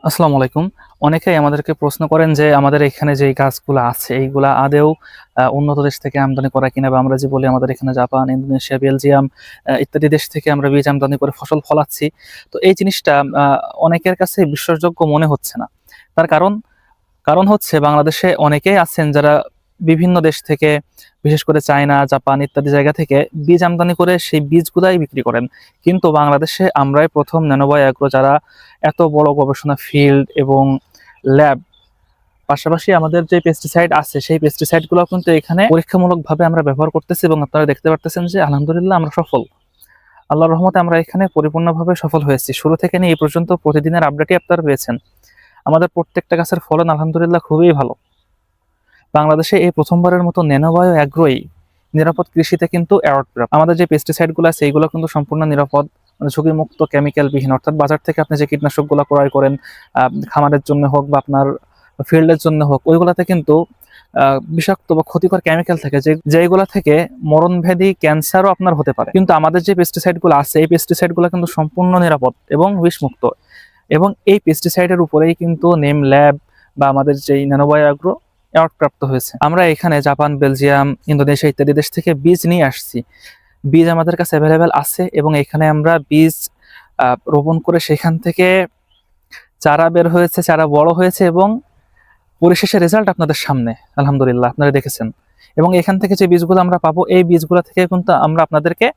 আসসালামু আলাইকুম। অনেকেই আমাদেরকে প্রশ্ন করেন যে আমাদের এখানে যে গাছগুলা আছে এইগুলা আদৌ উন্নত দেশ থেকে আমদানি করা কিনা, বা আমরা যে বলি আমাদের এখানে জাপান, ইন্দোনেশিয়া, বেলজিয়াম ইত্যাদি দেশ থেকে আমরা বীজ আমদানি করে ফসল ফলাচ্ছি। তো এই জিনিসটা আ অনেকের কাছে বিশ্বাসযোগ্য মনে হচ্ছে না। তার কারণ হচ্ছে বাংলাদেশে অনেকেই আছেন যারা বিভিন্ন দেশ থেকে, বিশেষ করে চায়না, জাপান ইত্যাদি জায়গা থেকে বীজ আমদানি করে সেই বীজগুলাই বিক্রি করেন। কিন্তু বাংলাদেশে আমরাই প্রথম ন্যানোবায়ো অ্যাগ্রো যারা এত বড় গবেষণা ফিল্ড এবং ল্যাব, পাশাপাশি আমাদের যে পেস্টিসাইড আছে সেই পেস্টিসাইড গুলো কিন্তু এখানে পরীক্ষামূলকভাবে আমরা ব্যবহার করতেছি এবং আপনারা দেখতে পারতেছেন যে আলহামদুলিল্লাহ আমরা সফল। আল্লাহর রহমতে আমরা এখানে পরিপূর্ণভাবে সফল হয়েছি। শুরু থেকে নিয়ে এই পর্যন্ত প্রতিদিনের আপডেটই আপনারা পেয়েছেন। আমাদের প্রত্যেকটা গাছের ফলন আলহামদুলিল্লাহ খুবই ভালো। বাংলাদেশে এই প্রথমবারের মতো ন্যানোবায়ো অ্যাগ্রোই নিরাপদ কৃষিতে কিন্তু অ্যাওয়ার্ড প্রাপ্ত। আমাদের যে পেস্টিসাইড গুলো আছে এইগুলো কিন্তু সম্পূর্ণ নিরাপদ, মানে ঝুঁকিমুক্ত, কেমিক্যাল বিহীন। অর্থাৎ বাজার থেকে আপনি যে কীটনাশকগুলো ক্রয় করেন খামারের জন্য হোক বা আপনার ফিল্ডের জন্য হোক, ওইগুলাতে কিন্তু বিষাক্ত বা ক্ষতিকর কেমিক্যাল থাকে যেগুলা থেকে মরণভেদী ক্যান্সারও আপনার হতে পারে। কিন্তু আমাদের যে পেস্টিসাইড গুলো আছে এই পেস্টিসাইড গুলো কিন্তু সম্পূর্ণ নিরাপদ এবং বিষমুক্ত, এবং এই পেস্টিসাইডের উপরেই কিন্তু নেম ল্যাব বা আমাদের যেই ন্যানোবায়ো অ্যাগ্রো অ্যাওয়ার্ড প্রাপ্ত হয়েছে। আমরা এখানে জাপান, বেলজিয়াম, ইন্দোনেশিয়া ইত্যাদি দেশ থেকে বীজ নিয়ে আসছি। বীজ আমাদের কাছে অ্যাভেলেবেল আছে এবং এখানে আমরা বীজ রোপণ করে সেখান থেকে চারা বের হয়েছে, চারা বড় হয়েছে এবং পরিশেষে রেজাল্ট আপনাদের সামনে আলহামদুলিল্লাহ আপনারা দেখেছেন। এবং এখান থেকে যে বীজগুলো আমরা পাবো এই বীজগুলো থেকে কিন্তু আমরা আপনাদেরকে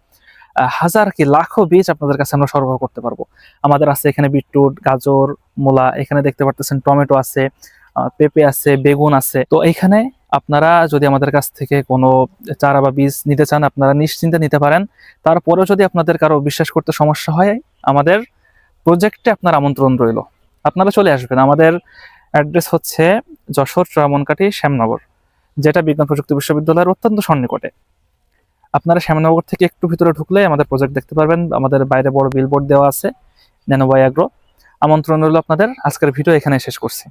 হাজার কি লাখো বীজ আপনাদের কাছে আমরা সরবরাহ করতে পারবো। আমাদের আছে এখানে বিটরুট, গাজর, মূলা, এখানে দেখতে পারতেছেন টমেটো আছে, পেঁপে আছে, বেগুন আছে। তো এইখানে আপনারা যদি আমাদের কাছ থেকে কোনো চারা বা বীজ নিতে চান আপনারা নিশ্চিন্তে নিতে পারেন। তারপরেও যদি আপনাদের কারো বিশ্বাস করতে সমস্যা হয়, আমাদের প্রজেক্টে আপনার আমন্ত্রণ রইল। আপনারা চলে আসবেন। আমাদের অ্যাড্রেস হচ্ছে যশোর চরমনকাঠি শ্যামনগর, যেটা বিজ্ঞান প্রযুক্তি বিশ্ববিদ্যালয়ের অত্যন্ত সন্নিকটে। আপনারা শ্যামনগর থেকে একটু ভিতরে ঢুকলে আমাদের প্রজেক্ট দেখতে পারবেন। আমাদের বাইরে বড় বিলবোর্ড দেওয়া আছে ন্যানোবায়ো অ্যাগ্রো। আমন্ত্রণ রইল আপনাদের। আজকের ভিডিও এখানে শেষ করছি।